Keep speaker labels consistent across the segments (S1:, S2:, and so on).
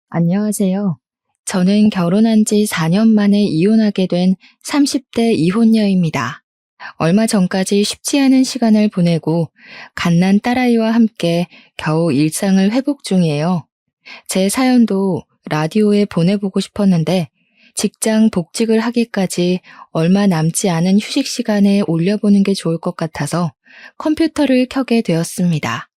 S1: 안녕하세요. 저는 결혼한 지 4년 만에 이혼하게 된 30대 이혼녀입니다. 얼마 전까지 쉽지 않은 시간을 보내고 갓난 딸아이와 함께 겨우 일상을 회복 중이에요. 제 사연도 라디오에 보내보고 싶었는데 직장 복직을 하기까지 얼마 남지 않은 휴식 시간에 올려보는 게 좋을 것 같아서 컴퓨터를 켜게 되었습니다.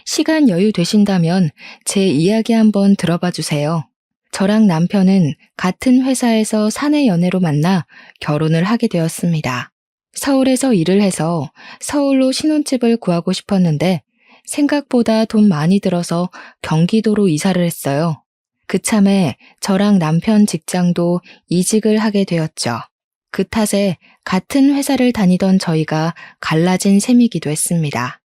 S1: 시간 여유 되신다면 제 이야기 한번 들어봐 주세요. 저랑 남편은 같은 회사에서 사내 연애로 만나 결혼을 하게 되었습니다. 서울에서 일을 해서 서울로 신혼집을 구하고 싶었는데 생각보다 돈 많이 들어서 경기도로 이사를 했어요. 그참에 저랑 남편 직장도 이직을 하게 되었죠. 그 탓에 같은 회사를 다니던 저희가 갈라진 셈이기도 했습니다.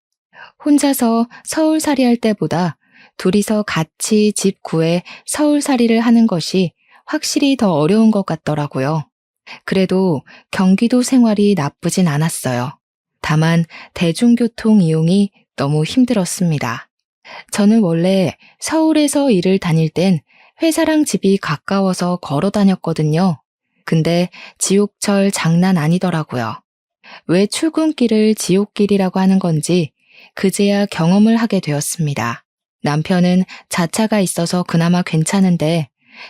S1: 혼자서 서울살이 할 때보다 둘이서 같이 집 구해 서울살이를 하는 것이 확실히 더 어려운 것 같더라고요. 그래도 경기도 생활이 나쁘진 않았어요. 다만 대중교통 이용이 너무 힘들었습니다. 저는 원래 서울에서 일을 다닐 땐 회사랑 집이 가까워서 걸어 다녔거든요. 근데 지옥철 장난 아니더라고요. 왜 출근길을 지옥길이라고 하는 건지 그제야 경험을 하게 되었습니다. 남편은 자차가 있어서 그나마 괜찮은데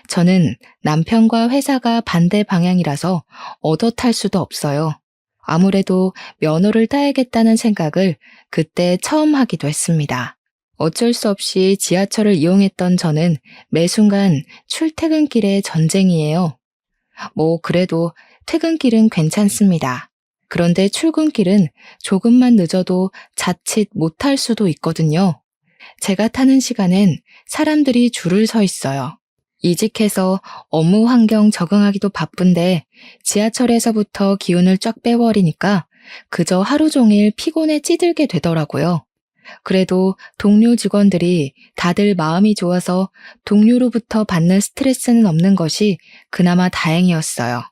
S1: 저는 남편과 회사가 반대 방향이라서 얻어 탈 수도 없어요. 아무래도 면허를 따야겠다는 생각을 그때 처음 하기도 했습니다. 어쩔 수 없이 지하철을 이용했던 저는 매 순간 출퇴근길의 전쟁이에요. 그래도 퇴근길은 괜찮습니다. 그런데 출근길은 조금만 늦어도 자칫 못할 수도 있거든요. 제가 타는 시간엔 사람들이 줄을 서 있어요. 이직해서 업무 환경 적응하기도 바쁜데 지하철에서부터 기운을 쫙 빼버리니까 그저 하루 종일 피곤에 찌들게 되더라고요. 그래도 동료 직원들이 다들 마음이 좋아서 동료로부터 받는 스트레스는 없는 것이 그나마 다행이었어요.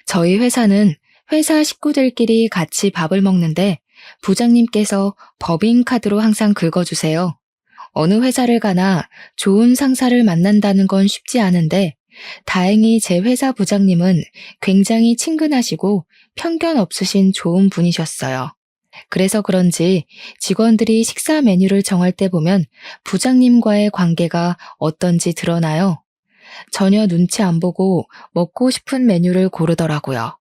S1: 저희 회사는 회사 식구들끼리 같이 밥을 먹는데 부장님께서 법인카드로 항상 긁어주세요. 어느 회사를 가나 좋은 상사를 만난다는 건 쉽지 않은데 다행히 제 회사 부장님은 굉장히 친근하시고 편견 없으신 좋은 분이셨어요. 그래서 그런지 직원들이 식사 메뉴를 정할 때 보면 부장님과의 관계가 어떤지 드러나요. 전혀 눈치 안 보고 먹고 싶은 메뉴를 고르더라고요.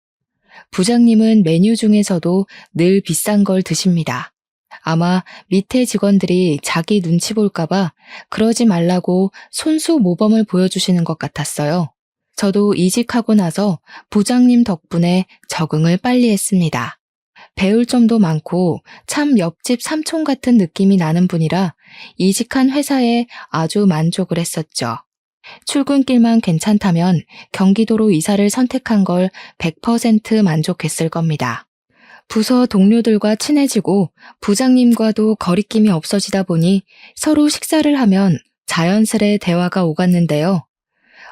S1: 부장님은 메뉴 중에서도 늘 비싼 걸 드십니다. 아마 밑에 직원들이 자기 눈치 볼까봐 그러지 말라고 손수 모범을 보여주시는 것 같았어요. 저도 이직하고 나서 부장님 덕분에 적응을 빨리 했습니다. 배울 점도 많고 참 옆집 삼촌 같은 느낌이 나는 분이라 이직한 회사에 아주 만족을 했었죠. 출근길만 괜찮다면 경기도로 이사를 선택한 걸 100% 만족했을 겁니다. 부서 동료들과 친해지고 부장님과도 거리낌이 없어지다 보니 서로 식사를 하면 자연스레 대화가 오갔는데요.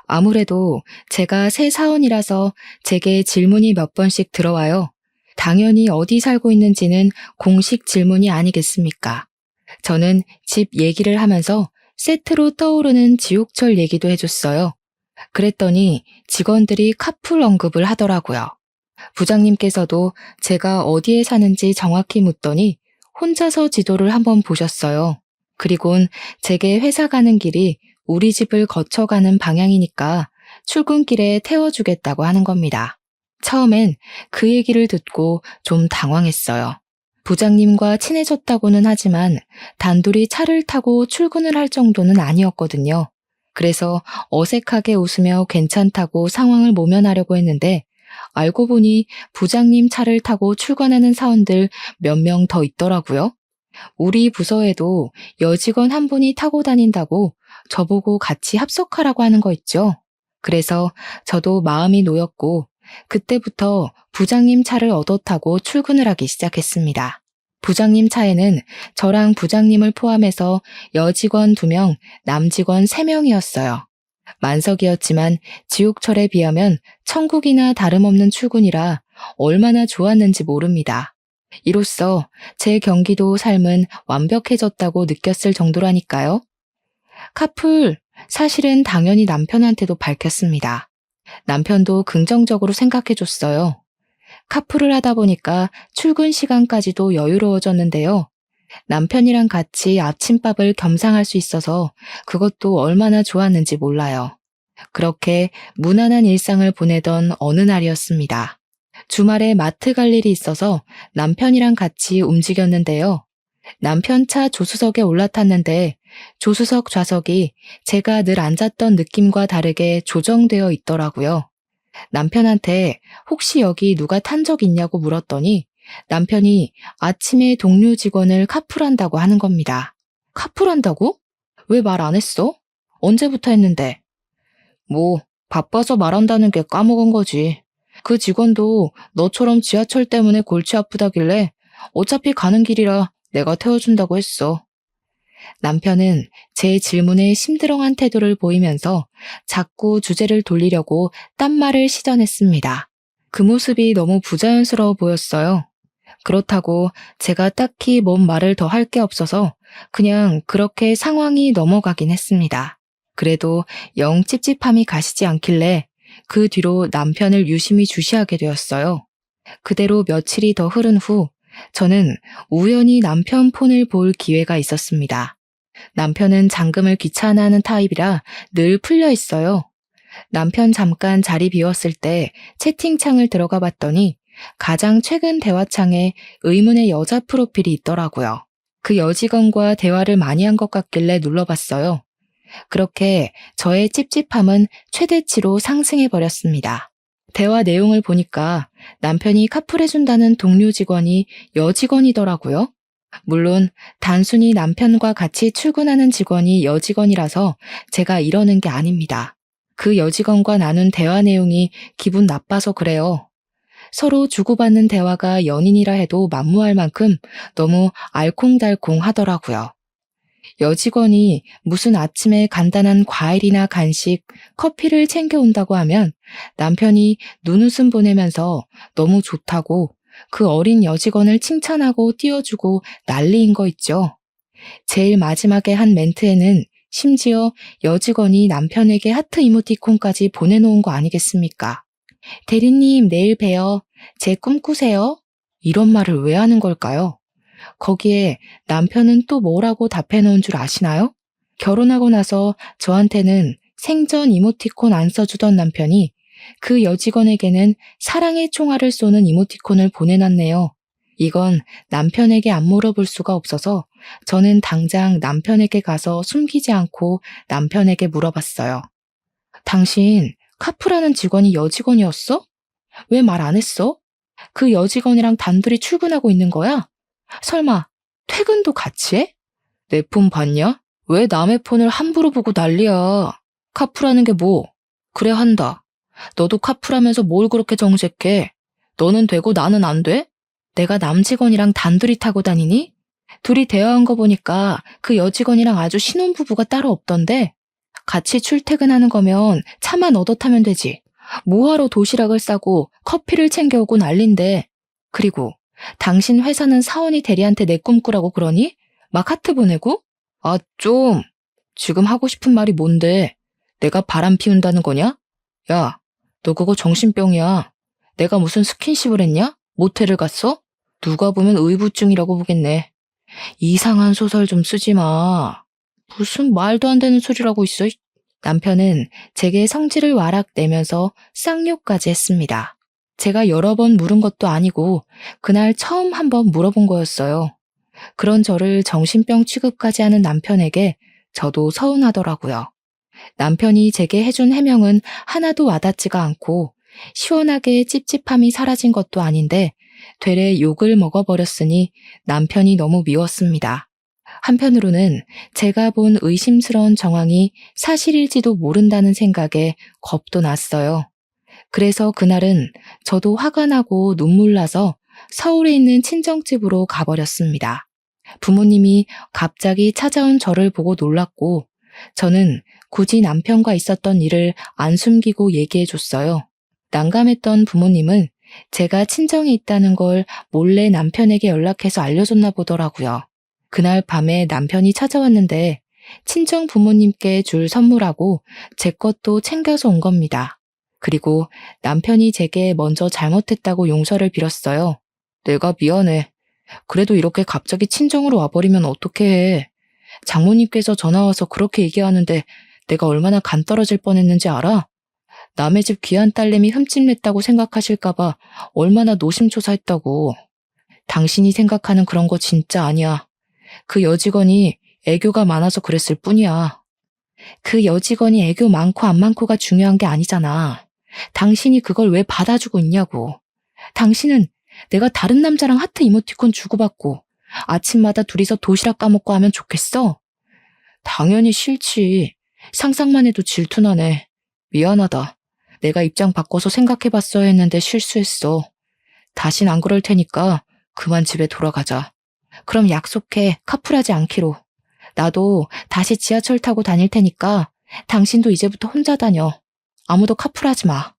S1: 아무래도 제가 새 사원이라서 제게 질문이 몇 번씩 들어와요. 당연히 어디 살고 있는지는 공식 질문이 아니겠습니까? 저는 집 얘기를 하면서 세트로 떠오르는 지옥철 얘기도 해줬어요. 그랬더니 직원들이 카풀 언급을 하더라고요. 부장님께서도 제가 어디에 사는지 정확히 묻더니 혼자서 지도를 한번 보셨어요. 그리곤 제게 회사 가는 길이 우리 집을 거쳐가는 방향이니까 출근길에 태워주겠다고 하는 겁니다. 처음엔 그 얘기를 듣고 좀 당황했어요. 부장님과 친해졌다고는 하지만 단둘이 차를 타고 출근을 할 정도는 아니었거든요. 그래서 어색하게 웃으며 괜찮다고 상황을 모면하려고 했는데 알고 보니 부장님 차를 타고 출근하는 사원들 몇 명 더 있더라고요. 우리 부서에도 여직원 한 분이 타고 다닌다고 저보고 같이 합석하라고 하는 거 있죠. 그래서 저도 마음이 놓였고 그때부터 부장님 차를 얻어 타고 출근을 하기 시작했습니다. 부장님 차에는 저랑 부장님을 포함해서 여직원 2명, 남직원 3명이었어요. 만석이었지만 지옥철에 비하면 천국이나 다름없는 출근이라 얼마나 좋았는지 모릅니다. 이로써 제 경기도 삶은 완벽해졌다고 느꼈을 정도라니까요. 카풀, 사실은 당연히 남편한테도 밝혔습니다. 남편도 긍정적으로 생각해줬어요. 카풀을 하다 보니까 출근 시간까지도 여유로워졌는데요. 남편이랑 같이 아침밥을 겸상할 수 있어서 그것도 얼마나 좋았는지 몰라요. 그렇게 무난한 일상을 보내던 어느 날이었습니다. 주말에 마트 갈 일이 있어서 남편이랑 같이 움직였는데요. 남편 차 조수석에 올라탔는데 조수석 좌석이 제가 늘 앉았던 느낌과 다르게 조정되어 있더라고요. 남편한테 혹시 여기 누가 탄 적 있냐고 물었더니 남편이 아침에 동료 직원을 카풀한다고 하는 겁니다. 카풀한다고? 왜 말 안 했어? 언제부터 했는데? 뭐, 바빠서 말한다는 게 까먹은 거지. 그 직원도 너처럼 지하철 때문에 골치 아프다길래 어차피 가는 길이라 내가 태워준다고 했어. 남편은 제 질문에 심드렁한 태도를 보이면서 자꾸 주제를 돌리려고 딴말을 시전했습니다. 그 모습이 너무 부자연스러워 보였어요. 그렇다고 제가 딱히 뭔 말을 더 할 게 없어서 그냥 그렇게 상황이 넘어가긴 했습니다. 그래도 영 찝찝함이 가시지 않길래 그 뒤로 남편을 유심히 주시하게 되었어요. 그대로 며칠이 더 흐른 후 저는 우연히 남편 폰을 볼 기회가 있었습니다. 남편은 잠금을 귀찮아하는 타입이라 늘 풀려 있어요. 남편 잠깐 자리 비웠을 때 채팅창을 들어가 봤더니 가장 최근 대화창에 의문의 여자 프로필이 있더라고요. 그 여직원과 대화를 많이 한 것 같길래 눌러봤어요. 그렇게 저의 찝찝함은 최대치로 상승해버렸습니다. 대화 내용을 보니까 남편이 카풀해준다는 동료 직원이 여직원이더라고요. 물론 단순히 남편과 같이 출근하는 직원이 여직원이라서 제가 이러는 게 아닙니다. 그 여직원과 나눈 대화 내용이 기분 나빠서 그래요. 서로 주고받는 대화가 연인이라 해도 만무할 만큼 너무 알콩달콩 하더라고요. 여직원이 무슨 아침에 간단한 과일이나 간식, 커피를 챙겨온다고 하면 남편이 눈웃음 보내면서 너무 좋다고 그 어린 여직원을 칭찬하고 띄워주고 난리인 거 있죠. 제일 마지막에 한 멘트에는 심지어 여직원이 남편에게 하트 이모티콘까지 보내놓은 거 아니겠습니까? 대리님, 내일 봬요. 제 꿈꾸세요. 이런 말을 왜 하는 걸까요? 거기에 남편은 또 뭐라고 답해놓은 줄 아시나요? 결혼하고 나서 저한테는 생전 이모티콘 안 써주던 남편이 그 여직원에게는 사랑의 총알을 쏘는 이모티콘을 보내놨네요. 이건 남편에게 안 물어볼 수가 없어서 저는 당장 남편에게 가서 숨기지 않고 남편에게 물어봤어요. 당신 카풀하는 직원이 여직원이었어? 왜 말 안 했어? 그 여직원이랑 단둘이 출근하고 있는 거야? 설마 퇴근도 같이 해? 내 폰 봤냐? 왜 남의 폰을 함부로 보고 난리야? 카풀하는 게 뭐? 그래 한다. 너도 카풀하면서 뭘 그렇게 정색해? 너는 되고 나는 안 돼? 내가 남 직원이랑 단둘이 타고 다니니? 둘이 대화한 거 보니까 그 여직원이랑 아주 신혼부부가 따로 없던데? 같이 출퇴근하는 거면 차만 얻어 타면 되지. 뭐하러 도시락을 싸고 커피를 챙겨오고 난린데. 그리고 당신 회사는 사원이 대리한테 내 꿈꾸라고 그러니? 막 하트 보내고? 아, 좀. 지금 하고 싶은 말이 뭔데? 내가 바람 피운다는 거냐? 야, 너 그거 정신병이야. 내가 무슨 스킨십을 했냐? 모텔을 갔어? 누가 보면 의부증이라고 보겠네. 이상한 소설 좀 쓰지 마. 무슨 말도 안 되는 소리라고 있어. 남편은 제게 성질을 와락 내면서 쌍욕까지 했습니다. 제가 여러 번 물은 것도 아니고 그날 처음 한번 물어본 거였어요. 그런 저를 정신병 취급까지 하는 남편에게 저도 서운하더라고요. 남편이 제게 해준 해명은 하나도 와닿지가 않고 시원하게 찝찝함이 사라진 것도 아닌데 되레 욕을 먹어버렸으니 남편이 너무 미웠습니다. 한편으로는 제가 본 의심스러운 정황이 사실일지도 모른다는 생각에 겁도 났어요. 그래서 그날은 저도 화가 나고 눈물 나서 서울에 있는 친정집으로 가버렸습니다. 부모님이 갑자기 찾아온 저를 보고 놀랐고 저는 굳이 남편과 있었던 일을 안 숨기고 얘기해줬어요. 난감했던 부모님은 제가 친정에 있다는 걸 몰래 남편에게 연락해서 알려줬나 보더라고요. 그날 밤에 남편이 찾아왔는데 친정 부모님께 줄 선물하고 제 것도 챙겨서 온 겁니다. 그리고 남편이 제게 먼저 잘못했다고 용서를 빌었어요. 내가 미안해. 그래도 이렇게 갑자기 친정으로 와버리면 어떻게 해. 장모님께서 전화와서 그렇게 얘기하는데 내가 얼마나 간 떨어질 뻔했는지 알아? 남의 집 귀한 딸내미 흠집냈다고 생각하실까봐 얼마나 노심초사했다고. 당신이 생각하는 그런 거 진짜 아니야. 그 여직원이 애교가 많아서 그랬을 뿐이야. 그 여직원이 애교 많고 안 많고가 중요한 게 아니잖아. 당신이 그걸 왜 받아주고 있냐고. 당신은 내가 다른 남자랑 하트 이모티콘 주고받고 아침마다 둘이서 도시락 까먹고 하면 좋겠어? 당연히 싫지. 상상만 해도 질투나네. 미안하다. 내가 입장 바꿔서 생각해봤어야 했는데 실수했어. 다신 안 그럴 테니까 그만 집에 돌아가자. 그럼 약속해. 카풀하지 않기로. 나도 다시 지하철 타고 다닐 테니까 당신도 이제부터 혼자 다녀. 아무도 카풀하지 마.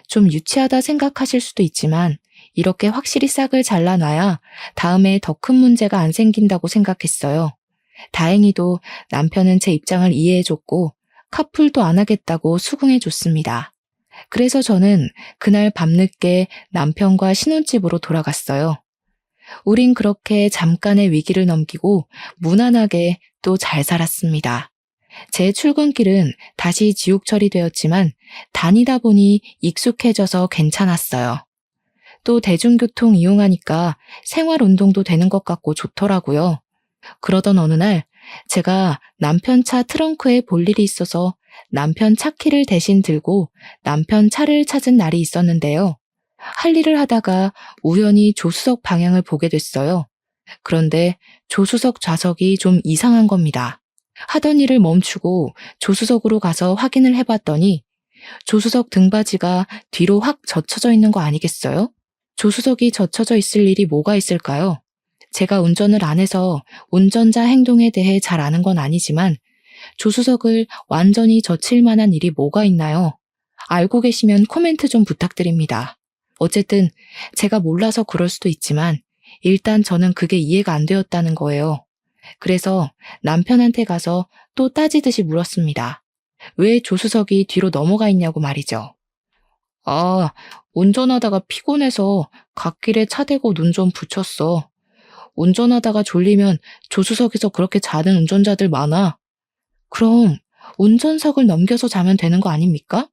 S1: 좀 유치하다 생각하실 수도 있지만 이렇게 확실히 싹을 잘라놔야 다음에 더 큰 문제가 안 생긴다고 생각했어요. 다행히도 남편은 제 입장을 이해해줬고 카풀도 안 하겠다고 수긍해줬습니다. 그래서 저는 그날 밤늦게 남편과 신혼집으로 돌아갔어요. 우린 그렇게 잠깐의 위기를 넘기고 무난하게 또 잘 살았습니다. 제 출근길은 다시 지옥철이 되었지만 다니다 보니 익숙해져서 괜찮았어요. 또 대중교통 이용하니까 생활 운동도 되는 것 같고 좋더라고요. 그러던 어느 날 제가 남편 차 트렁크에 볼 일이 있어서 남편 차키를 대신 들고 남편 차를 찾은 날이 있었는데요. 할 일을 하다가 우연히 조수석 방향을 보게 됐어요. 그런데 조수석 좌석이 좀 이상한 겁니다. 하던 일을 멈추고 조수석으로 가서 확인을 해봤더니 조수석 등받이가 뒤로 확 젖혀져 있는 거 아니겠어요? 조수석이 젖혀져 있을 일이 뭐가 있을까요? 제가 운전을 안 해서 운전자 행동에 대해 잘 아는 건 아니지만 조수석을 완전히 젖힐 만한 일이 뭐가 있나요? 알고 계시면 코멘트 좀 부탁드립니다. 어쨌든 제가 몰라서 그럴 수도 있지만 일단 저는 그게 이해가 안 되었다는 거예요. 그래서 남편한테 가서 또 따지듯이 물었습니다. 왜 조수석이 뒤로 넘어가 있냐고 말이죠. 아, 운전하다가 피곤해서 갓길에 차 대고 눈 좀 붙였어. 운전하다가 졸리면 조수석에서 그렇게 자는 운전자들 많아. 그럼 운전석을 넘겨서 자면 되는 거 아닙니까?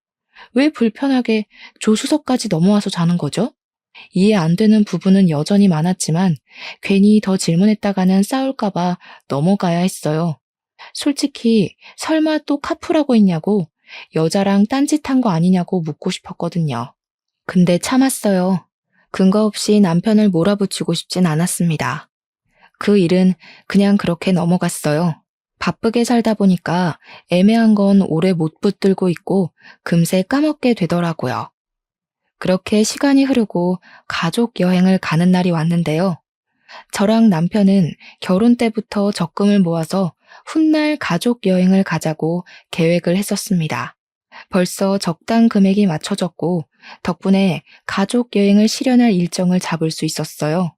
S1: 왜 불편하게 조수석까지 넘어와서 자는 거죠? 이해 안 되는 부분은 여전히 많았지만 괜히 더 질문했다가는 싸울까봐 넘어가야 했어요. 솔직히 설마 또 카풀하고 있냐고 여자랑 딴짓한 거 아니냐고 묻고 싶었거든요. 근데 참았어요. 근거 없이 남편을 몰아붙이고 싶진 않았습니다. 그 일은 그냥 그렇게 넘어갔어요. 바쁘게 살다 보니까 애매한 건 오래 못 붙들고 있고 금세 까먹게 되더라고요. 그렇게 시간이 흐르고 가족 여행을 가는 날이 왔는데요. 저랑 남편은 결혼 때부터 적금을 모아서 훗날 가족 여행을 가자고 계획을 했었습니다. 벌써 적당 금액이 맞춰졌고 덕분에 가족 여행을 실현할 일정을 잡을 수 있었어요.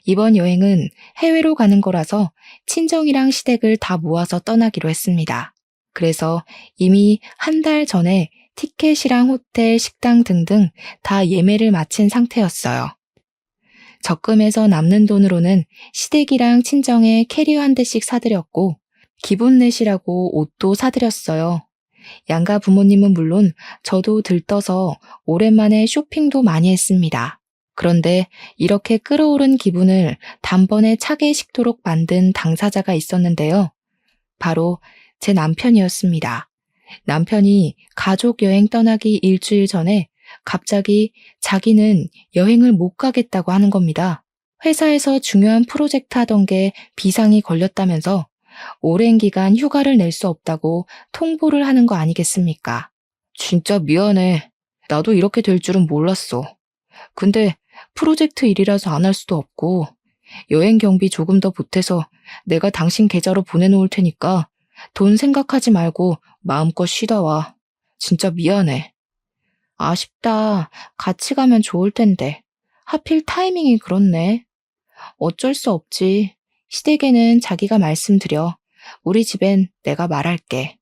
S1: 이번 여행은 해외로 가는 거라서 친정이랑 시댁을 다 모아서 떠나기로 했습니다. 그래서 이미 한 달 전에 티켓이랑 호텔, 식당 등등 다 예매를 마친 상태였어요. 적금에서 남는 돈으로는 시댁이랑 친정에 캐리어 한 대씩 사드렸고 기분 내시라고 옷도 사드렸어요. 양가 부모님은 물론 저도 들떠서 오랜만에 쇼핑도 많이 했습니다. 그런데 이렇게 끌어오른 기분을 단번에 차게 식도록 만든 당사자가 있었는데요. 바로 제 남편이었습니다. 남편이 가족 여행 떠나기 일주일 전에 갑자기 자기는 여행을 못 가겠다고 하는 겁니다. 회사에서 중요한 프로젝트 하던 게 비상이 걸렸다면서 오랜 기간 휴가를 낼 수 없다고 통보를 하는 거 아니겠습니까? 진짜 미안해. 나도 이렇게 될 줄은 몰랐어. 근데 프로젝트 일이라서 안 할 수도 없고 여행 경비 조금 더 보태서 내가 당신 계좌로 보내놓을 테니까 돈 생각하지 말고 마음껏 쉬다 와. 진짜 미안해. 아쉽다. 같이 가면 좋을 텐데. 하필 타이밍이 그렇네. 어쩔 수 없지. 시댁에는 자기가 말씀드려. 우리 집엔 내가 말할게.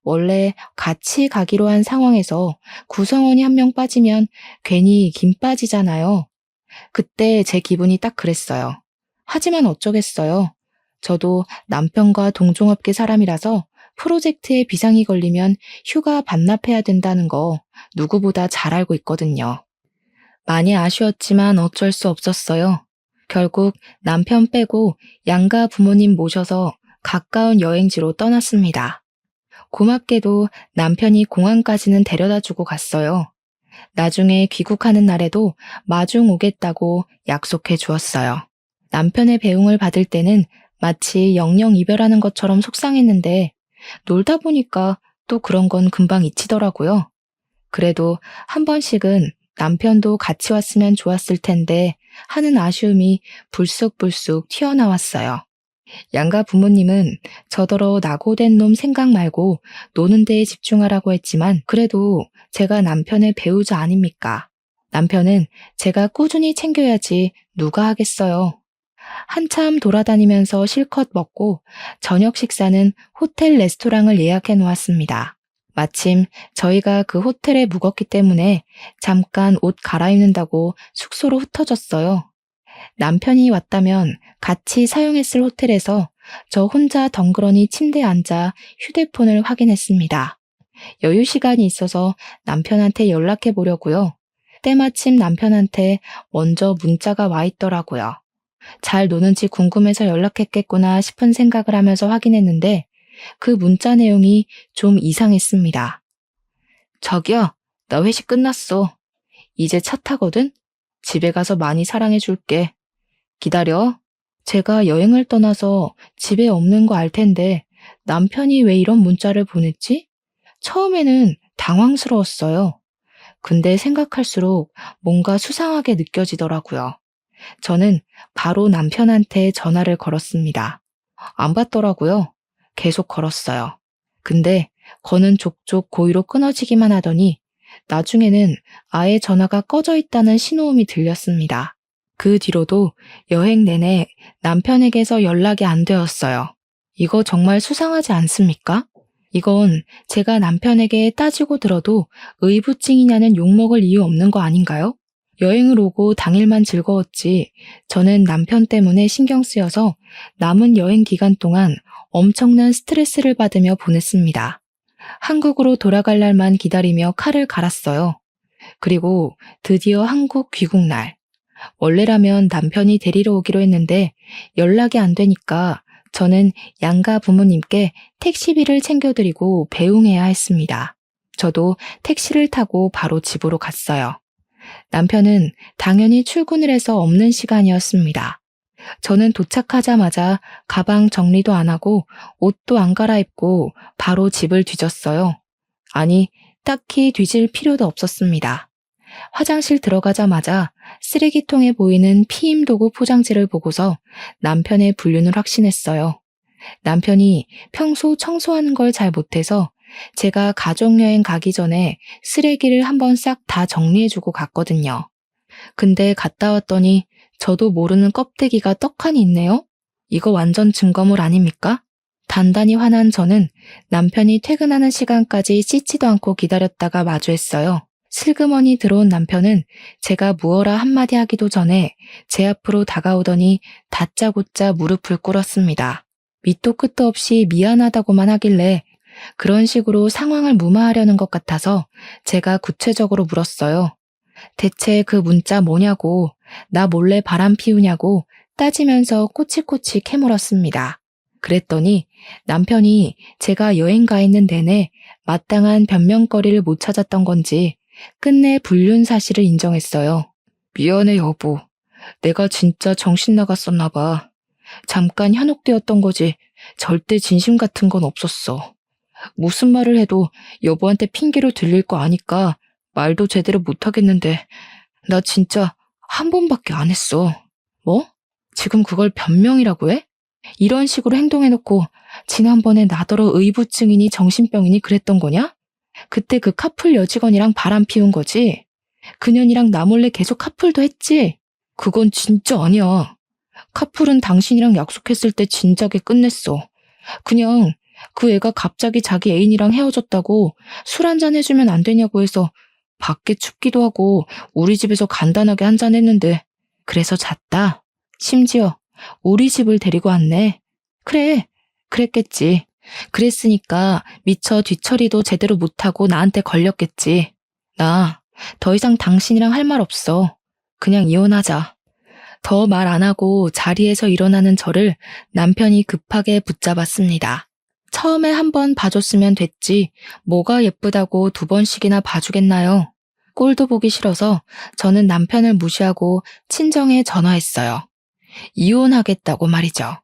S1: 원래 같이 가기로 한 상황에서 구성원이 한 명 빠지면 괜히 김 빠지잖아요. 그때 제 기분이 딱 그랬어요. 하지만 어쩌겠어요. 저도 남편과 동종업계 사람이라서 프로젝트에 비상이 걸리면 휴가 반납해야 된다는 거 누구보다 잘 알고 있거든요. 많이 아쉬웠지만 어쩔 수 없었어요. 결국 남편 빼고 양가 부모님 모셔서 가까운 여행지로 떠났습니다. 고맙게도 남편이 공항까지는 데려다 주고 갔어요. 나중에 귀국하는 날에도 마중 오겠다고 약속해 주었어요. 남편의 배웅을 받을 때는 마치 영영 이별하는 것처럼 속상했는데 놀다 보니까 또 그런 건 금방 잊히더라고요. 그래도 한 번씩은 남편도 같이 왔으면 좋았을 텐데 하는 아쉬움이 불쑥불쑥 튀어나왔어요. 양가 부모님은 저더러 낙오된 놈 생각 말고 노는 데에 집중하라고 했지만 그래도 제가 남편의 배우자 아닙니까? 남편은 제가 꾸준히 챙겨야지 누가 하겠어요. 한참 돌아다니면서 실컷 먹고 저녁 식사는 호텔 레스토랑을 예약해 놓았습니다. 마침 저희가 그 호텔에 묵었기 때문에 잠깐 옷 갈아입는다고 숙소로 흩어졌어요. 남편이 왔다면 같이 사용했을 호텔에서 저 혼자 덩그러니 침대에 앉아 휴대폰을 확인했습니다. 여유 시간이 있어서 남편한테 연락해 보려고요. 때마침 남편한테 먼저 문자가 와 있더라고요. 잘 노는지 궁금해서 연락했겠구나 싶은 생각을 하면서 확인했는데 그 문자 내용이 좀 이상했습니다. 저기요, 나 회식 끝났어. 이제 차 타거든? 집에 가서 많이 사랑해 줄게. 기다려. 제가 여행을 떠나서 집에 없는 거 알 텐데 남편이 왜 이런 문자를 보냈지? 처음에는 당황스러웠어요. 근데 생각할수록 뭔가 수상하게 느껴지더라고요. 저는 바로 남편한테 전화를 걸었습니다. 안 받더라고요. 계속 걸었어요. 근데 거는 족족 고의로 끊어지기만 하더니 나중에는 아예 전화가 꺼져 있다는 신호음이 들렸습니다. 그 뒤로도 여행 내내 남편에게서 연락이 안 되었어요. 이거 정말 수상하지 않습니까? 이건 제가 남편에게 따지고 들어도 의부증이냐는 욕먹을 이유 없는 거 아닌가요? 여행을 오고 당일만 즐거웠지 저는 남편 때문에 신경 쓰여서 남은 여행 기간 동안 엄청난 스트레스를 받으며 보냈습니다. 한국으로 돌아갈 날만 기다리며 칼을 갈았어요. 그리고 드디어 한국 귀국날. 원래라면 남편이 데리러 오기로 했는데 연락이 안 되니까 저는 양가 부모님께 택시비를 챙겨드리고 배웅해야 했습니다. 저도 택시를 타고 바로 집으로 갔어요. 남편은 당연히 출근을 해서 없는 시간이었습니다. 저는 도착하자마자 가방 정리도 안 하고 옷도 안 갈아입고 바로 집을 뒤졌어요. 아니, 딱히 뒤질 필요도 없었습니다. 화장실 들어가자마자 쓰레기통에 보이는 피임 도구 포장지를 보고서 남편의 불륜을 확신했어요. 남편이 평소 청소하는 걸 잘 못해서 제가 가족여행 가기 전에 쓰레기를 한번 싹 다 정리해주고 갔거든요. 근데 갔다 왔더니 저도 모르는 껍데기가 떡하니 있네요? 이거 완전 증거물 아닙니까? 단단히 화난 저는 남편이 퇴근하는 시간까지 씻지도 않고 기다렸다가 마주했어요. 슬그머니 들어온 남편은 제가 무어라 한마디 하기도 전에 제 앞으로 다가오더니 다짜고짜 무릎을 꿇었습니다. 밑도 끝도 없이 미안하다고만 하길래 그런 식으로 상황을 무마하려는 것 같아서 제가 구체적으로 물었어요. 대체 그 문자 뭐냐고, 나 몰래 바람 피우냐고 따지면서 꼬치꼬치 캐물었습니다. 그랬더니 남편이 제가 여행 가 있는 내내 마땅한 변명거리를 못 찾았던 건지 끝내 불륜 사실을 인정했어요. 미안해 여보. 내가 진짜 정신 나갔었나 봐. 잠깐 현혹되었던 거지 절대 진심 같은 건 없었어. 무슨 말을 해도 여보한테 핑계로 들릴 거 아니까 말도 제대로 못하겠는데 나 진짜 한 번밖에 안 했어. 뭐? 지금 그걸 변명이라고 해? 이런 식으로 행동해놓고 지난번에 나더러 의부증이니 정신병이니 그랬던 거냐? 그때 그 카풀 여직원이랑 바람 피운 거지? 그년이랑 나 몰래 계속 카풀도 했지? 그건 진짜 아니야. 카풀은 당신이랑 약속했을 때 진작에 끝냈어. 그냥 그 애가 갑자기 자기 애인이랑 헤어졌다고 술 한잔 해주면 안 되냐고 해서 밖에 춥기도 하고 우리 집에서 간단하게 한잔 했는데 그래서 잤다. 심지어 우리 집을 데리고 왔네. 그래, 그랬겠지. 그랬으니까 미처 뒤처리도 제대로 못하고 나한테 걸렸겠지. 나 더 이상 당신이랑 할 말 없어. 그냥 이혼하자. 더 말 안 하고 자리에서 일어나는 저를 남편이 급하게 붙잡았습니다. 처음에 한 번 봐줬으면 됐지. 뭐가 예쁘다고 두 번씩이나 봐주겠나요? 꼴도 보기 싫어서 저는 남편을 무시하고 친정에 전화했어요. 이혼하겠다고 말이죠.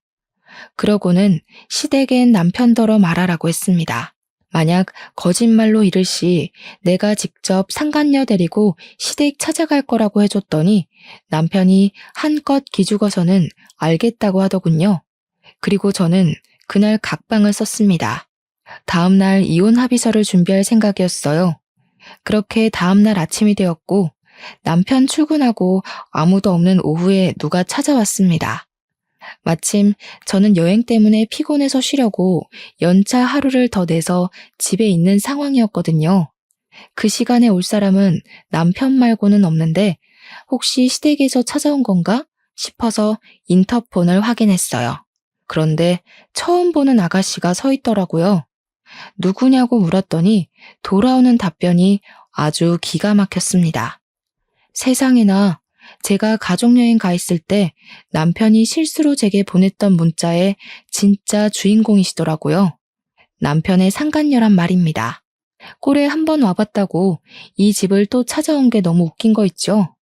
S1: 그러고는 시댁엔 남편더러 말하라고 했습니다. 만약 거짓말로 이를 시 내가 직접 상간녀 데리고 시댁 찾아갈 거라고 해줬더니 남편이 한껏 기죽어서는 알겠다고 하더군요. 그리고 저는 그날 각방을 썼습니다. 다음날 이혼 합의서를 준비할 생각이었어요. 그렇게 다음날 아침이 되었고 남편 출근하고 아무도 없는 오후에 누가 찾아왔습니다. 마침 저는 여행 때문에 피곤해서 쉬려고 연차 하루를 더 내서 집에 있는 상황이었거든요. 그 시간에 올 사람은 남편 말고는 없는데 혹시 시댁에서 찾아온 건가 싶어서 인터폰을 확인했어요. 그런데 처음 보는 아가씨가 서 있더라고요. 누구냐고 물었더니 돌아오는 답변이 아주 기가 막혔습니다. 세상에나 제가 가족여행 가 있을 때 남편이 실수로 제게 보냈던 문자의 진짜 주인공이시더라고요. 남편의 상간녀란 말입니다. 꼴에 한 번 와봤다고 이 집을 또 찾아온 게 너무 웃긴 거 있죠?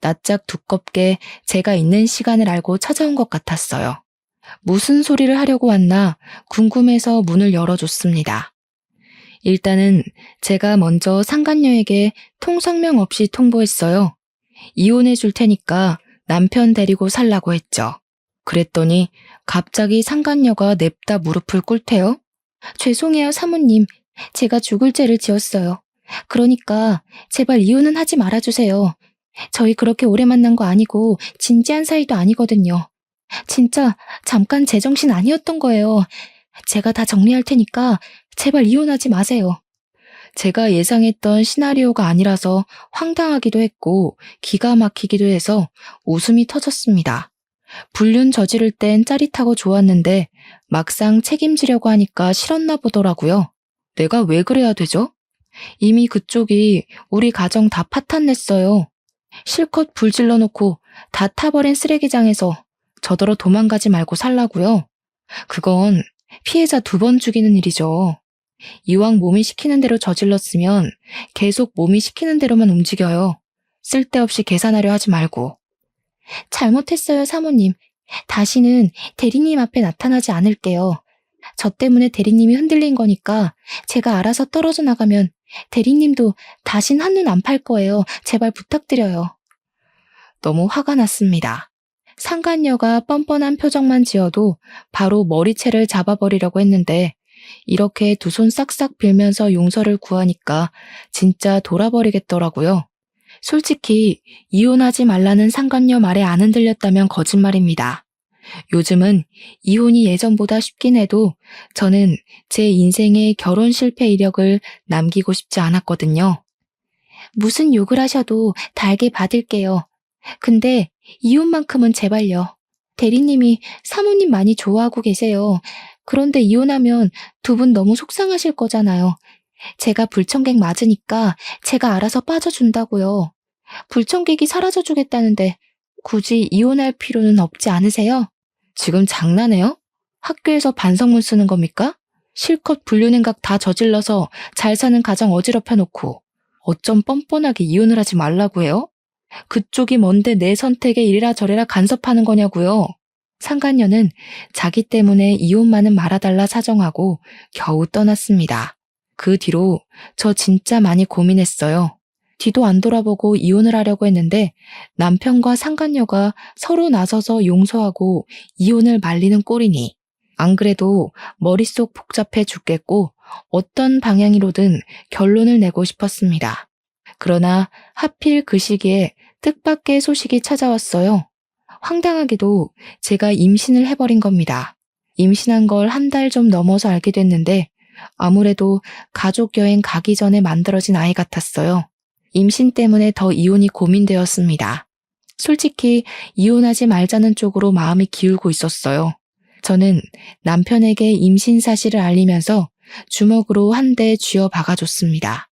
S1: 낯짝 두껍게 제가 있는 시간을 알고 찾아온 것 같았어요. 무슨 소리를 하려고 왔나 궁금해서 문을 열어줬습니다. 일단은 제가 먼저 상간녀에게 통성명 없이 통보했어요. 이혼해 줄 테니까 남편 데리고 살라고 했죠. 그랬더니 갑자기 상간녀가 냅다 무릎을 꿇대요. 죄송해요, 사모님. 제가 죽을 죄를 지었어요. 그러니까 제발 이혼은 하지 말아주세요. 저희 그렇게 오래 만난 거 아니고 진지한 사이도 아니거든요. 진짜 잠깐 제정신 아니었던 거예요. 제가 다 정리할 테니까 제발 이혼하지 마세요. 제가 예상했던 시나리오가 아니라서 황당하기도 했고 기가 막히기도 해서 웃음이 터졌습니다. 불륜 저지를 땐 짜릿하고 좋았는데 막상 책임지려고 하니까 싫었나 보더라고요. 내가 왜 그래야 되죠? 이미 그쪽이 우리 가정 다 파탄냈어요. 실컷 불 질러놓고 다 타버린 쓰레기장에서 저더러 도망가지 말고 살라고요. 그건 피해자 두 번 죽이는 일이죠. 이왕 몸이 시키는 대로 저질렀으면 계속 몸이 시키는 대로만 움직여요. 쓸데없이 계산하려 하지 말고. 잘못했어요, 사모님. 다시는 대리님 앞에 나타나지 않을게요. 저 때문에 대리님이 흔들린 거니까 제가 알아서 떨어져 나가면 대리님도 다신 한눈 안 팔 거예요. 제발 부탁드려요. 너무 화가 났습니다. 상간녀가 뻔뻔한 표정만 지어도 바로 머리채를 잡아버리려고 했는데 이렇게 두 손 싹싹 빌면서 용서를 구하니까 진짜 돌아버리겠더라고요. 솔직히 이혼하지 말라는 상간녀 말에 안 흔들렸다면 거짓말입니다. 요즘은 이혼이 예전보다 쉽긴 해도 저는 제 인생의 결혼 실패 이력을 남기고 싶지 않았거든요. 무슨 욕을 하셔도 달게 받을게요. 근데 이혼만큼은 제발요. 대리님이 사모님 많이 좋아하고 계세요. 그런데 이혼하면 두 분 너무 속상하실 거잖아요. 제가 불청객 맞으니까 제가 알아서 빠져준다고요. 불청객이 사라져주겠다는데 굳이 이혼할 필요는 없지 않으세요? 지금 장난해요? 학교에서 반성문 쓰는 겁니까? 실컷 불륜행각 다 저질러서 잘 사는 가정 어지럽혀 놓고 어쩜 뻔뻔하게 이혼을 하지 말라고 해요? 그쪽이 뭔데 내 선택에 이래라 저래라 간섭하는 거냐고요. 상간녀는 자기 때문에 이혼만은 말아달라 사정하고 겨우 떠났습니다. 그 뒤로 저 진짜 많이 고민했어요. 뒤도 안 돌아보고 이혼을 하려고 했는데 남편과 상간녀가 서로 나서서 용서하고 이혼을 말리는 꼴이니 안 그래도 머릿속 복잡해 죽겠고 어떤 방향으로든 결론을 내고 싶었습니다. 그러나 하필 그 시기에 뜻밖의 소식이 찾아왔어요. 황당하게도 제가 임신을 해버린 겁니다. 임신한 걸 한 달 좀 넘어서 알게 됐는데 아무래도 가족 여행 가기 전에 만들어진 아이 같았어요. 임신 때문에 더 이혼이 고민되었습니다. 솔직히 이혼하지 말자는 쪽으로 마음이 기울고 있었어요. 저는 남편에게 임신 사실을 알리면서 주먹으로 한 대 쥐어 박아줬습니다.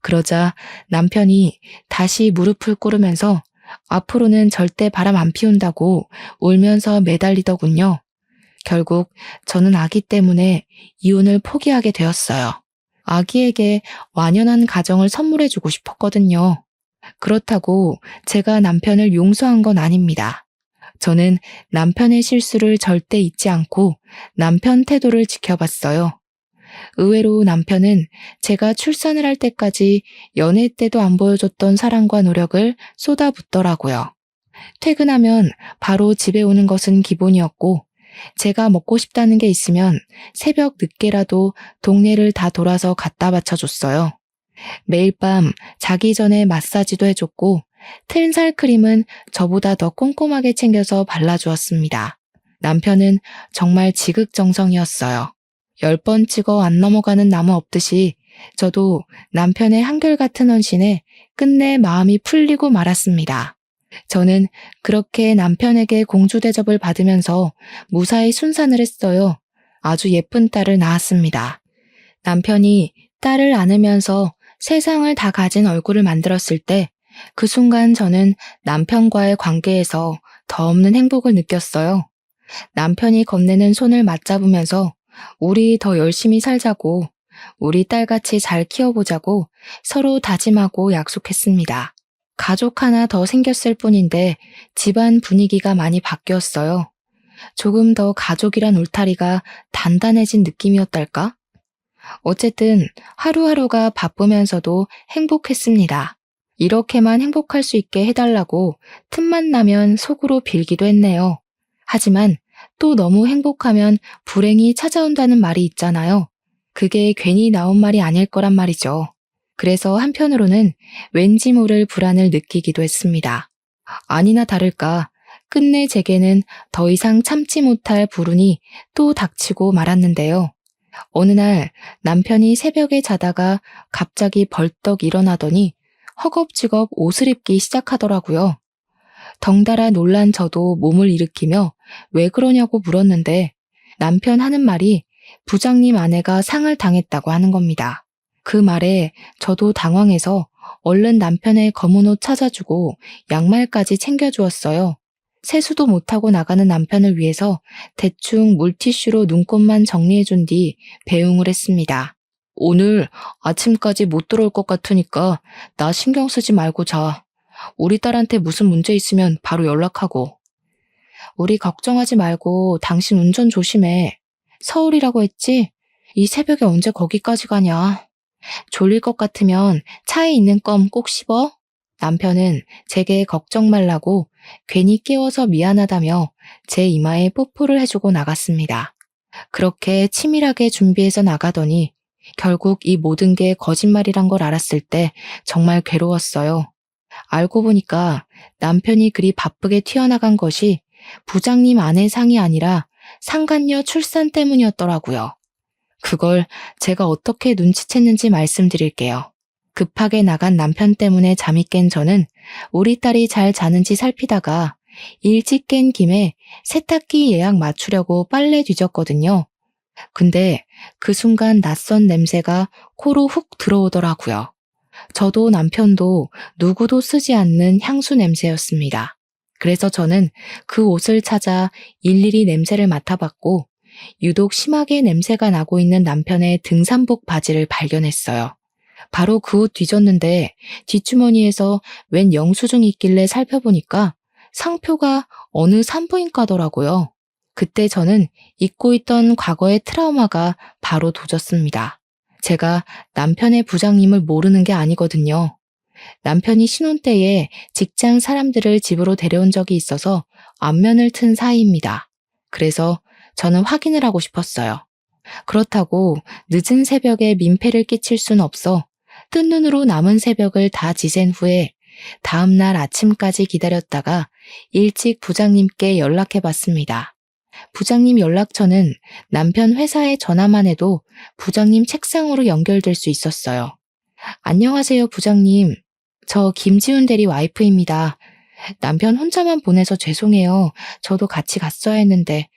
S1: 그러자 남편이 다시 무릎을 꿇으면서 앞으로는 절대 바람 안 피운다고 울면서 매달리더군요. 결국 저는 아기 때문에 이혼을 포기하게 되었어요. 아기에게 완연한 가정을 선물해주고 싶었거든요. 그렇다고 제가 남편을 용서한 건 아닙니다. 저는 남편의 실수를 절대 잊지 않고 남편 태도를 지켜봤어요. 의외로 남편은 제가 출산을 할 때까지 연애 때도 안 보여줬던 사랑과 노력을 쏟아붓더라고요. 퇴근하면 바로 집에 오는 것은 기본이었고, 제가 먹고 싶다는 게 있으면 새벽 늦게라도 동네를 다 돌아서 갖다 바쳐줬어요. 매일 밤 자기 전에 마사지도 해줬고, 틀살 크림은 저보다 더 꼼꼼하게 챙겨서 발라주었습니다. 남편은 정말 지극정성이었어요. 10번 찍어 안 넘어가는 나무 없듯이 저도 남편의 한결같은 헌신에 끝내 마음이 풀리고 말았습니다. 저는 그렇게 남편에게 공주 대접을 받으면서 무사히 순산을 했어요. 아주 예쁜 딸을 낳았습니다. 남편이 딸을 안으면서 세상을 다 가진 얼굴을 만들었을 때 그 순간 저는 남편과의 관계에서 더 없는 행복을 느꼈어요. 남편이 건네는 손을 맞잡으면서 우리 더 열심히 살자고, 우리 딸같이 잘 키워보자고 서로 다짐하고 약속했습니다. 가족 하나 더 생겼을 뿐인데 집안 분위기가 많이 바뀌었어요. 조금 더 가족이란 울타리가 단단해진 느낌이었달까? 어쨌든 하루하루가 바쁘면서도 행복했습니다. 이렇게만 행복할 수 있게 해달라고 틈만 나면 속으로 빌기도 했네요. 하지만 또 너무 행복하면 불행이 찾아온다는 말이 있잖아요. 그게 괜히 나온 말이 아닐 거란 말이죠. 그래서 한편으로는 왠지 모를 불안을 느끼기도 했습니다. 아니나 다를까 끝내 제게는 더 이상 참지 못할 불운이 또 닥치고 말았는데요. 어느 날 남편이 새벽에 자다가 갑자기 벌떡 일어나더니 허겁지겁 옷을 입기 시작하더라고요. 덩달아 놀란 저도 몸을 일으키며 왜 그러냐고 물었는데 남편 하는 말이 부장님 아내가 상을 당했다고 하는 겁니다. 그 말에 저도 당황해서 얼른 남편의 검은 옷 찾아주고 양말까지 챙겨주었어요. 세수도 못하고 나가는 남편을 위해서 대충 물티슈로 눈곱만 정리해준 뒤 배웅을 했습니다. 오늘 아침까지 못 들어올 것 같으니까 나 신경 쓰지 말고 자. 우리 딸한테 무슨 문제 있으면 바로 연락하고. 우리 걱정하지 말고 당신 운전 조심해. 서울이라고 했지? 이 새벽에 언제 거기까지 가냐. 졸릴 것 같으면 차에 있는 껌 꼭 씹어. 남편은 제게 걱정 말라고 괜히 깨워서 미안하다며 제 이마에 뽀뽀를 해주고 나갔습니다. 그렇게 치밀하게 준비해서 나가더니 결국 이 모든 게 거짓말이란 걸 알았을 때 정말 괴로웠어요. 알고 보니까 남편이 그리 바쁘게 튀어나간 것이 부장님 아내 상이 아니라 상간녀 출산 때문이었더라고요. 그걸 제가 어떻게 눈치챘는지 말씀드릴게요. 급하게 나간 남편 때문에 잠이 깬 저는 우리 딸이 잘 자는지 살피다가 일찍 깬 김에 세탁기 예약 맞추려고 빨래 뒤졌거든요. 근데 그 순간 낯선 냄새가 코로 훅 들어오더라고요. 저도 남편도 누구도 쓰지 않는 향수 냄새였습니다. 그래서 저는 그 옷을 찾아 일일이 냄새를 맡아봤고 유독 심하게 냄새가 나고 있는 남편의 등산복 바지를 발견했어요. 바로 그 옷 뒤졌는데 뒷주머니에서 웬 영수증이 있길래 살펴보니까 상표가 어느 산부인과더라고요. 그때 저는 잊고 있던 과거의 트라우마가 바로 도졌습니다. 제가 남편의 부장님을 모르는 게 아니거든요. 남편이 신혼 때에 직장 사람들을 집으로 데려온 적이 있어서 안면을 튼 사이입니다. 그래서 저는 확인을 하고 싶었어요. 그렇다고 늦은 새벽에 민폐를 끼칠 순 없어 뜬 눈으로 남은 새벽을 다 지샌 후에 다음날 아침까지 기다렸다가 일찍 부장님께 연락해봤습니다. 부장님 연락처는 남편 회사에 전화만 해도 부장님 책상으로 연결될 수 있었어요. 안녕하세요, 부장님. 저 김지훈 대리 와이프입니다. 남편 혼자만 보내서 죄송해요. 저도 같이 갔어야 했는데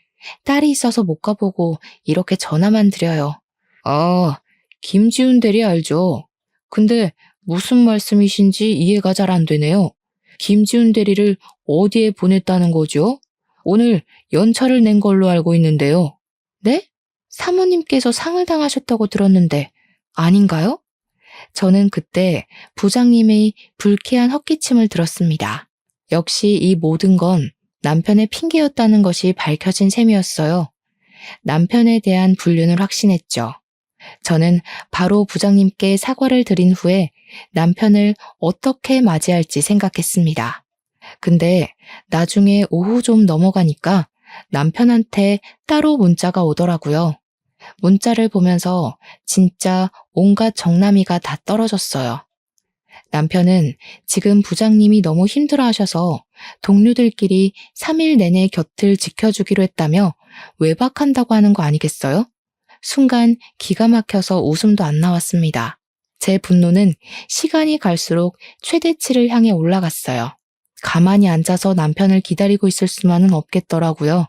S1: 딸이 있어서 못 가보고 이렇게 전화만 드려요. 아, 김지훈 대리 알죠? 근데 무슨 말씀이신지 이해가 잘 안 되네요. 김지훈 대리를 어디에 보냈다는 거죠? 오늘 연차를 낸 걸로 알고 있는데요. 네? 사모님께서 상을 당하셨다고 들었는데 아닌가요? 저는 그때 부장님의 불쾌한 헛기침을 들었습니다. 역시 이 모든 건 남편의 핑계였다는 것이 밝혀진 셈이었어요. 남편에 대한 불륜을 확신했죠. 저는 바로 부장님께 사과를 드린 후에 남편을 어떻게 맞이할지 생각했습니다. 근데 나중에 오후 좀 넘어가니까 남편한테 따로 문자가 오더라고요. 문자를 보면서 진짜 온갖 정남이가 다 떨어졌어요. 남편은 지금 부장님이 너무 힘들어하셔서 동료들끼리 3일 내내 곁을 지켜주기로 했다며 외박한다고 하는 거 아니겠어요? 순간 기가 막혀서 웃음도 안 나왔습니다. 제 분노는 시간이 갈수록 최대치를 향해 올라갔어요. 가만히 앉아서 남편을 기다리고 있을 수만은 없겠더라고요.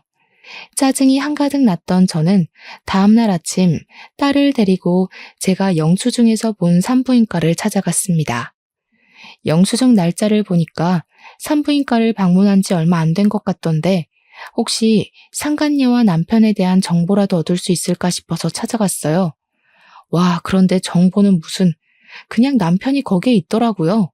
S1: 짜증이 한가득 났던 저는 다음날 아침 딸을 데리고 제가 영수증에서 본 산부인과를 찾아갔습니다. 영수증 날짜를 보니까 산부인과를 방문한 지 얼마 안 된 것 같던데 혹시 상간녀와 남편에 대한 정보라도 얻을 수 있을까 싶어서 찾아갔어요. 와, 그런데 정보는 무슨 그냥 남편이 거기에 있더라고요.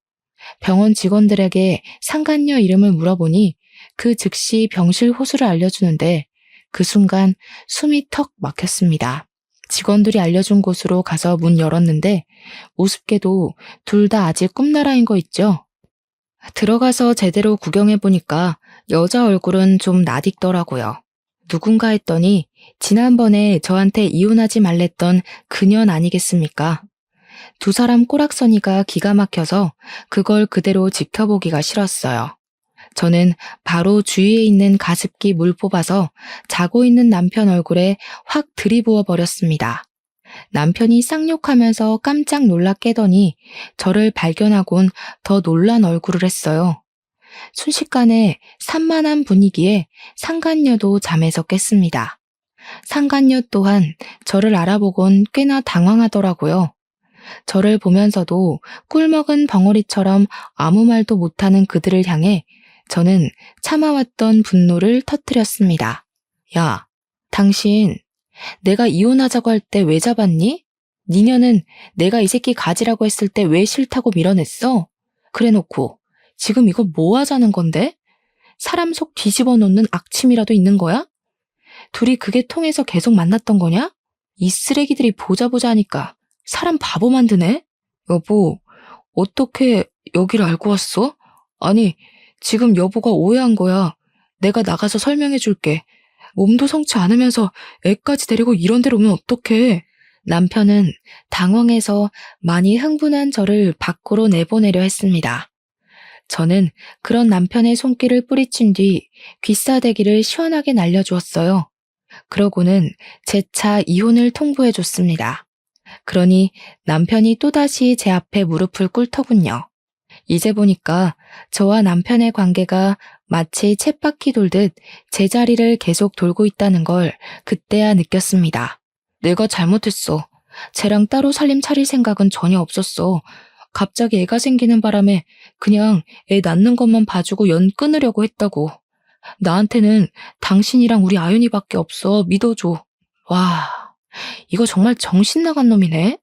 S1: 병원 직원들에게 상간녀 이름을 물어보니 그 즉시 병실 호수를 알려주는데 그 순간 숨이 턱 막혔습니다. 직원들이 알려준 곳으로 가서 문 열었는데 우습게도 둘 다 아직 꿈나라인 거 있죠? 들어가서 제대로 구경해보니까 여자 얼굴은 좀 낯익더라고요. 누군가 했더니 지난번에 저한테 이혼하지 말랬던 그년 아니겠습니까? 두 사람 꼬락서니가 기가 막혀서 그걸 그대로 지켜보기가 싫었어요. 저는 바로 주위에 있는 가습기 물 뽑아서 자고 있는 남편 얼굴에 확 들이부어 버렸습니다. 남편이 쌍욕하면서 깜짝 놀라 깨더니 저를 발견하곤 더 놀란 얼굴을 했어요. 순식간에 산만한 분위기에 상간녀도 잠에서 깼습니다. 상간녀 또한 저를 알아보곤 꽤나 당황하더라고요. 저를 보면서도 꿀먹은 벙어리처럼 아무 말도 못하는 그들을 향해 저는 참아왔던 분노를 터뜨렸습니다. 야, 당신 내가 이혼하자고 할 때 왜 잡았니? 니녀는 내가 이 새끼 가지라고 했을 때 왜 싫다고 밀어냈어? 그래놓고 지금 이거 뭐 하자는 건데? 사람 속 뒤집어 놓는 악취미라도 있는 거야? 둘이 그게 통해서 계속 만났던 거냐? 이 쓰레기들이 보자 하니까 사람 바보 만드네? 여보, 어떻게 여기를 알고 왔어? 아니, 지금 여보가 오해한 거야. 내가 나가서 설명해 줄게. 몸도 성치 않으면서 애까지 데리고 이런 데로 오면 어떡해? 남편은 당황해서 많이 흥분한 저를 밖으로 내보내려 했습니다. 저는 그런 남편의 손길을 뿌리친 뒤 귀싸대기를 시원하게 날려주었어요. 그러고는 재차 이혼을 통보해 줬습니다. 그러니 남편이 또다시 제 앞에 무릎을 꿇더군요. 이제 보니까 저와 남편의 관계가 마치 쳇바퀴 돌듯 제자리를 계속 돌고 있다는 걸 그때야 느꼈습니다. 내가 잘못했어. 쟤랑 따로 살림 차릴 생각은 전혀 없었어. 갑자기 애가 생기는 바람에 그냥 애 낳는 것만 봐주고 연 끊으려고 했다고. 나한테는 당신이랑 우리 아윤이밖에 없어. 믿어줘. 와, 이거 정말 정신 나간 놈이네.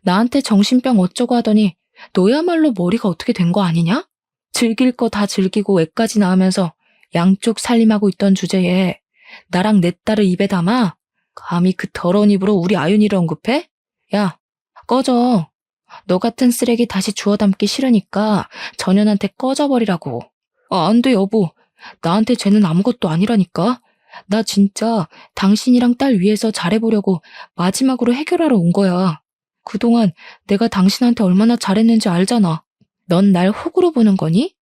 S1: 나한테 정신병 어쩌고 하더니 너야말로 머리가 어떻게 된 거 아니냐? 즐길 거 다 즐기고 애까지 낳으면서 양쪽 살림하고 있던 주제에 나랑 내 딸을 입에 담아? 감히 그 더러운 입으로 우리 아윤이를 언급해? 야, 꺼져. 너 같은 쓰레기 다시 주워 담기 싫으니까 전현한테 꺼져버리라고. 안 돼, 여보. 나한테 쟤는 아무것도 아니라니까. 나 진짜 당신이랑 딸 위해서 잘해보려고 마지막으로 해결하러 온 거야. 그동안 내가 당신한테 얼마나 잘했는지 알잖아. 넌 날 호구로 보는 거니?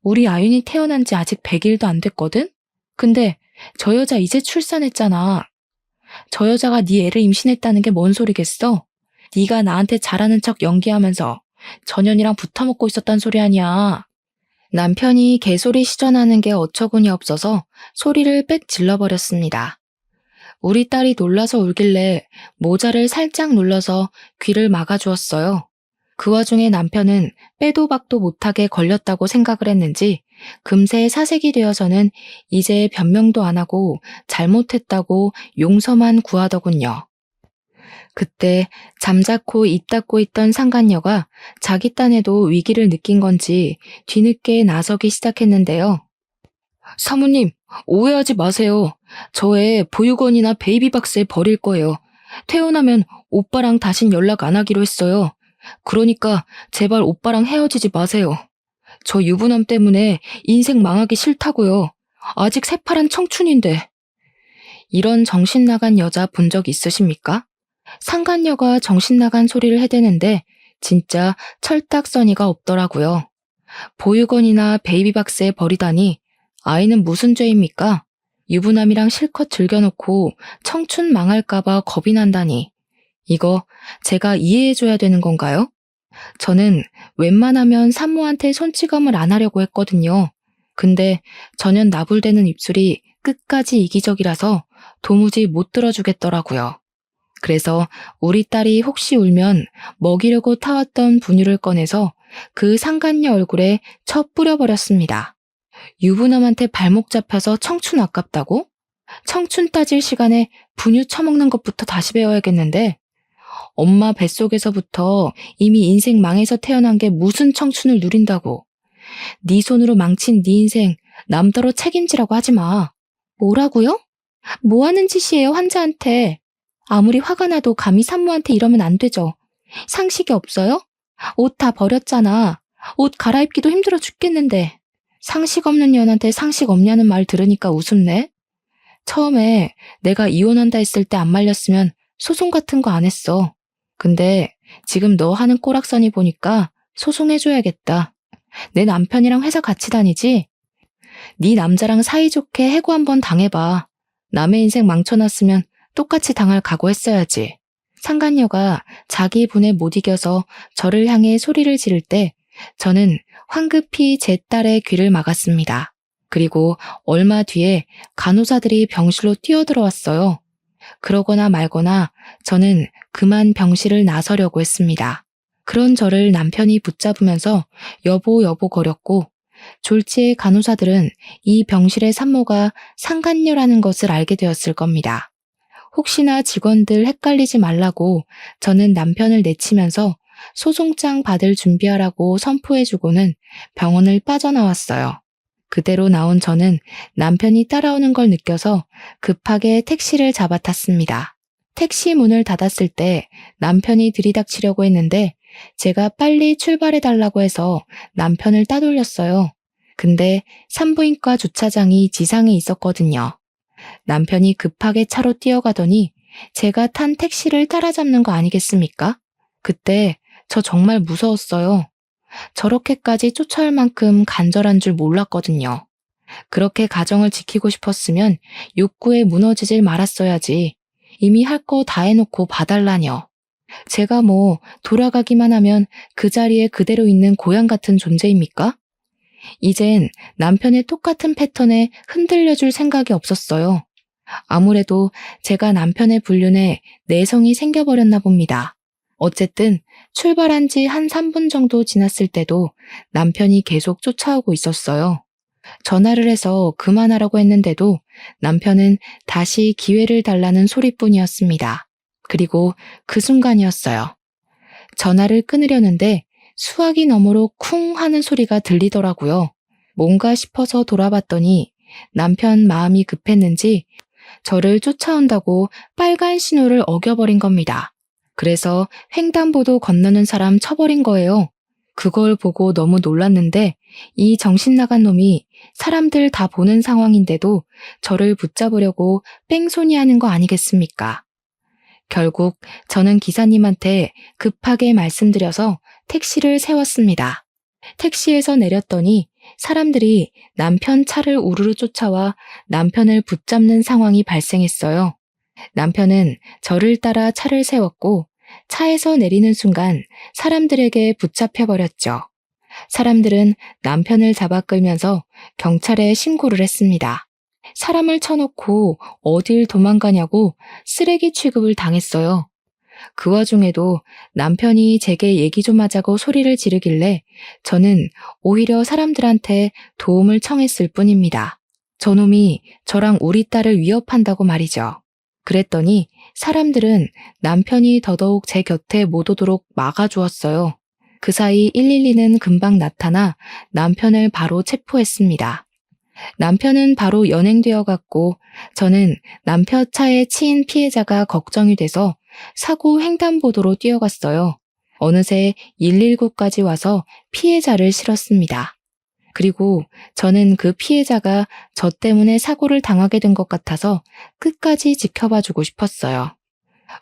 S1: 우리 아윤이 태어난 지 아직 100일도 안 됐거든? 근데 저 여자 이제 출산했잖아. 저 여자가 네 애를 임신했다는 게 뭔 소리겠어? 네가 나한테 잘하는 척 연기하면서 전현이랑 붙어먹고 있었단 소리 아니야. 남편이 개소리 시전하는 게 어처구니 없어서 소리를 빽 질러버렸습니다. 우리 딸이 놀라서 울길래 모자를 살짝 눌러서 귀를 막아주었어요. 그 와중에 남편은 빼도 박도 못하게 걸렸다고 생각을 했는지 금세 사색이 되어서는 이제 변명도 안 하고 잘못했다고 용서만 구하더군요. 그때 잠자코 입 닫고 있던 상간녀가 자기 딴에도 위기를 느낀 건지 뒤늦게 나서기 시작했는데요. 사모님, 오해하지 마세요. 저 애 보육원이나 베이비박스에 버릴 거예요. 태어나면 오빠랑 다신 연락 안 하기로 했어요. 그러니까 제발 오빠랑 헤어지지 마세요. 저 유부남 때문에 인생 망하기 싫다고요. 아직 새파란 청춘인데. 이런 정신 나간 여자 본 적 있으십니까? 상간녀가 정신 나간 소리를 해대는데 진짜 철딱서니가 없더라고요. 보육원이나 베이비박스에 버리다니 아이는 무슨 죄입니까? 유부남이랑 실컷 즐겨놓고 청춘 망할까봐 겁이 난다니. 이거 제가 이해해줘야 되는 건가요? 저는 웬만하면 산모한테 손찌검을 안 하려고 했거든요. 근데 전혀 나불대는 입술이 끝까지 이기적이라서 도무지 못 들어주겠더라고요. 그래서 우리 딸이 혹시 울면 먹이려고 타왔던 분유를 꺼내서 그 상간녀 얼굴에 쳐 뿌려버렸습니다. 유부남한테 발목 잡혀서 청춘 아깝다고? 청춘 따질 시간에 분유 처먹는 것부터 다시 배워야겠는데 엄마 뱃속에서부터 이미 인생 망해서 태어난 게 무슨 청춘을 누린다고. 네 손으로 망친 네 인생 남더러 책임지라고 하지 마. 뭐라고요? 뭐 하는 짓이에요, 환자한테. 아무리 화가 나도 감히 산모한테 이러면 안 되죠. 상식이 없어요? 옷 다 버렸잖아. 옷 갈아입기도 힘들어 죽겠는데. 상식 없는 년한테 상식 없냐는 말 들으니까 우습네. 처음에 내가 이혼한다 했을 때 안 말렸으면 소송 같은 거 안 했어. 근데 지금 너 하는 꼬락서니 보니까 소송해줘야겠다. 내 남편이랑 회사 같이 다니지? 네 남자랑 사이좋게 해고 한번 당해봐. 남의 인생 망쳐놨으면 똑같이 당할 각오했어야지. 상간녀가 자기 분에 못 이겨서 저를 향해 소리를 지를 때 저는 황급히 제 딸의 귀를 막았습니다. 그리고 얼마 뒤에 간호사들이 병실로 뛰어들어왔어요. 그러거나 말거나 저는 그만 병실을 나서려고 했습니다. 그런 저를 남편이 붙잡으면서 여보 여보 거렸고 졸지에 간호사들은 이 병실의 산모가 상간녀라는 것을 알게 되었을 겁니다. 혹시나 직원들 헷갈리지 말라고 저는 남편을 내치면서 소송장 받을 준비하라고 선포해주고는 병원을 빠져나왔어요. 그대로 나온 저는 남편이 따라오는 걸 느껴서 급하게 택시를 잡아탔습니다. 택시 문을 닫았을 때 남편이 들이닥치려고 했는데 제가 빨리 출발해달라고 해서 남편을 따돌렸어요. 근데 산부인과 주차장이 지상에 있었거든요. 남편이 급하게 차로 뛰어가더니 제가 탄 택시를 따라잡는 거 아니겠습니까? 그때 저 정말 무서웠어요. 저렇게까지 쫓아올 만큼 간절한 줄 몰랐거든요. 그렇게 가정을 지키고 싶었으면 욕구에 무너지질 말았어야지. 이미 할 거 다 해놓고 봐달라뇨. 제가 뭐 돌아가기만 하면 그 자리에 그대로 있는 고양 같은 존재입니까? 이젠 남편의 똑같은 패턴에 흔들려줄 생각이 없었어요. 아무래도 제가 남편의 불륜에 내성이 생겨버렸나 봅니다. 어쨌든 출발한 지 한 3분 정도 지났을 때도 남편이 계속 쫓아오고 있었어요. 전화를 해서 그만하라고 했는데도 남편은 다시 기회를 달라는 소리뿐이었습니다. 그리고 그 순간이었어요. 전화를 끊으려는데 수화기 너머로 쿵 하는 소리가 들리더라고요. 뭔가 싶어서 돌아봤더니 남편 마음이 급했는지 저를 쫓아온다고 빨간 신호를 어겨버린 겁니다. 그래서 횡단보도 건너는 사람 쳐버린 거예요. 그걸 보고 너무 놀랐는데 이 정신 나간 놈이 사람들 다 보는 상황인데도 저를 붙잡으려고 뺑소니 하는 거 아니겠습니까? 결국 저는 기사님한테 급하게 말씀드려서 택시를 세웠습니다. 택시에서 내렸더니 사람들이 남편 차를 우르르 쫓아와 남편을 붙잡는 상황이 발생했어요. 남편은 저를 따라 차를 세웠고 차에서 내리는 순간 사람들에게 붙잡혀버렸죠. 사람들은 남편을 잡아 끌면서 경찰에 신고를 했습니다. 사람을 쳐놓고 어딜 도망가냐고 쓰레기 취급을 당했어요. 그 와중에도 남편이 제게 얘기 좀 하자고 소리를 지르길래 저는 오히려 사람들한테 도움을 청했을 뿐입니다. 저놈이 저랑 우리 딸을 위협한다고 말이죠. 그랬더니 사람들은 남편이 더더욱 제 곁에 못 오도록 막아주었어요. 그 사이 112는 금방 나타나 남편을 바로 체포했습니다. 남편은 바로 연행되어 갔고 저는 남편 차에 치인 피해자가 걱정이 돼서 사고 횡단보도로 뛰어갔어요. 어느새 119까지 와서 피해자를 실었습니다. 그리고 저는 그 피해자가 저 때문에 사고를 당하게 된 것 같아서 끝까지 지켜봐주고 싶었어요.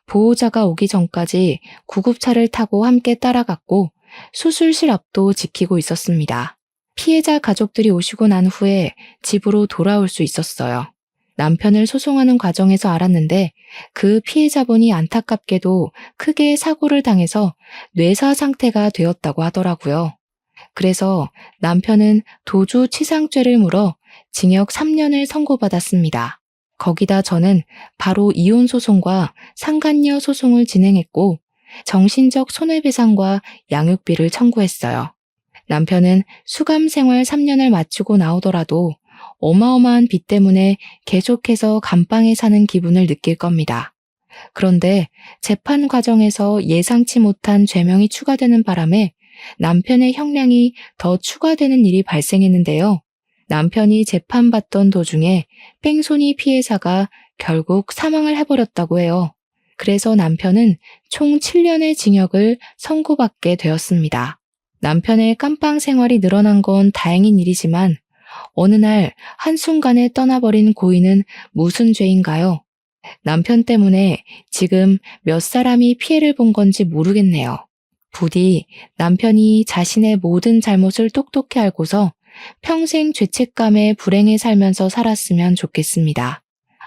S1: 보호자가 오기 전까지 구급차를 타고 함께 따라갔고 수술실 앞도 지키고 있었습니다. 피해자 가족들이 오시고 난 후에 집으로 돌아올 수 있었어요. 남편을 소송하는 과정에서 알았는데 그 피해자분이 안타깝게도 크게 사고를 당해서 뇌사 상태가 되었다고 하더라고요. 그래서 남편은 도주치상죄를 물어 징역 3년을 선고받았습니다. 거기다 저는 바로 이혼 소송과 상간녀 소송을 진행했고 정신적 손해배상과 양육비를 청구했어요. 남편은 수감 생활 3년을 마치고 나오더라도 어마어마한 빚 때문에 계속해서 감방에 사는 기분을 느낄 겁니다. 그런데 재판 과정에서 예상치 못한 죄명이 추가되는 바람에 남편의 형량이 더 추가되는 일이 발생했는데요. 남편이 재판받던 도중에 뺑소니 피해자가 결국 사망을 해버렸다고 해요. 그래서 남편은 총 7년의 징역을 선고받게 되었습니다. 남편의 깜빵 생활이 늘어난 건 다행인 일이지만 어느 날 한순간에 떠나버린 고인은 무슨 죄인가요? 남편 때문에 지금 몇 사람이 피해를 본 건지 모르겠네요. 부디 남편이 자신의 모든 잘못을 똑똑히 알고서 평생 죄책감에 불행해 살면서 살았으면 좋겠습니다.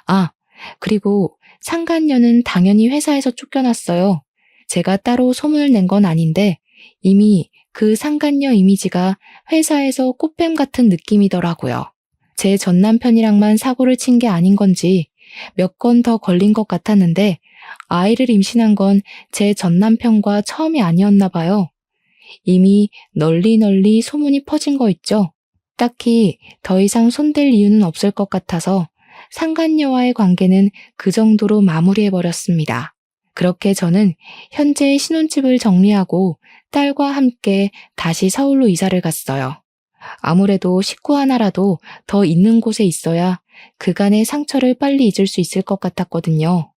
S1: 아, 그리고 상간녀는 당연히 회사에서 쫓겨났어요. 제가 따로 소문을 낸 건 아닌데 이미 그 상간녀 이미지가 회사에서 꽃뱀 같은 느낌이더라고요. 제 전남편이랑만 사고를 친 게 아닌 건지 몇 건 더 걸린 것 같았는데 아이를 임신한 건 제 전남편과 처음이 아니었나 봐요. 이미 널리 소문이 퍼진 거 있죠? 딱히 더 이상 손댈 이유는 없을 것 같아서 상간녀와의 관계는 그 정도로 마무리해버렸습니다. 그렇게 저는 현재 신혼집을 정리하고 딸과 함께 다시 서울로 이사를 갔어요. 아무래도 식구 하나라도 더 있는 곳에 있어야 그간의 상처를 빨리 잊을 수 있을 것 같았거든요.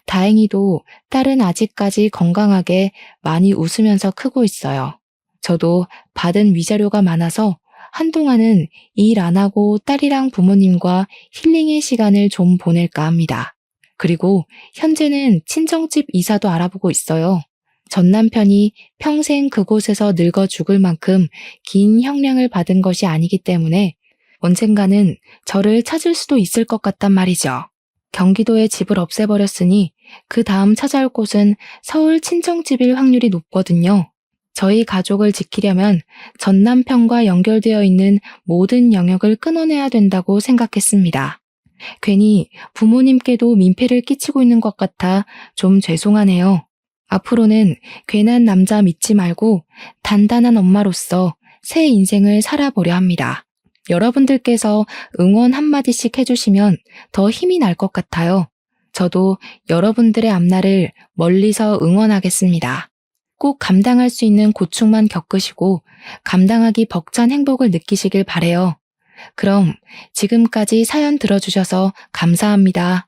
S1: 다행히도 딸은 아직까지 건강하게 많이 웃으면서 크고 있어요. 저도 받은 위자료가 많아서 한동안은 일 안 하고 딸이랑 부모님과 힐링의 시간을 좀 보낼까 합니다. 그리고 현재는 친정집 이사도 알아보고 있어요. 전 남편이 평생 그곳에서 늙어 죽을 만큼 긴 형량을 받은 것이 아니기 때문에 언젠가는 저를 찾을 수도 있을 것 같단 말이죠. 경기도에 집을 없애버렸으니 그 다음 찾아올 곳은 서울 친정집일 확률이 높거든요. 저희 가족을 지키려면 전 남편과 연결되어 있는 모든 영역을 끊어내야 된다고 생각했습니다. 괜히 부모님께도 민폐를 끼치고 있는 것 같아 좀 죄송하네요. 앞으로는 괜한 남자 믿지 말고 단단한 엄마로서 새 인생을 살아보려 합니다. 여러분들께서 응원 한마디씩 해주시면 더 힘이 날 것 같아요. 저도 여러분들의 앞날을 멀리서 응원하겠습니다. 꼭 감당할 수 있는 고충만 겪으시고 감당하기 벅찬 행복을 느끼시길 바래요. 그럼 지금까지 사연 들어주셔서 감사합니다.